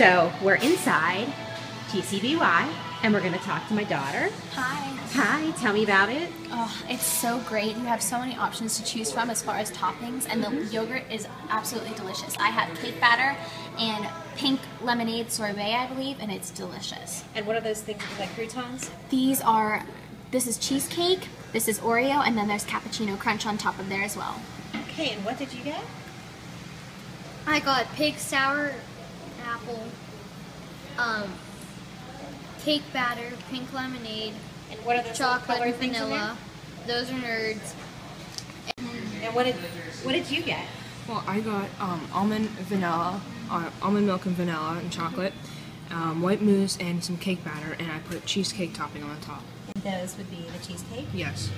So we're inside TCBY and we're going to talk to my daughter. Hi. Hi, tell me about it. Oh, it's so great. You have so many options to choose from as far as toppings, and the yogurt is absolutely delicious. I have cake batter and pink lemonade sorbet, I believe, and it's delicious. And what are those things like croutons? This is cheesecake, this is Oreo, and then there's cappuccino crunch on top of there as well. Okay, and what did you get? I got pig sour apple, cake batter, pink lemonade, And what are those chocolate and things in vanilla. Those are nerds. there? And what did you get? Well, I got almond milk and vanilla and chocolate, white mousse and some cake batter, and I put cheesecake topping on the top. And those would be the cheesecake? Yes.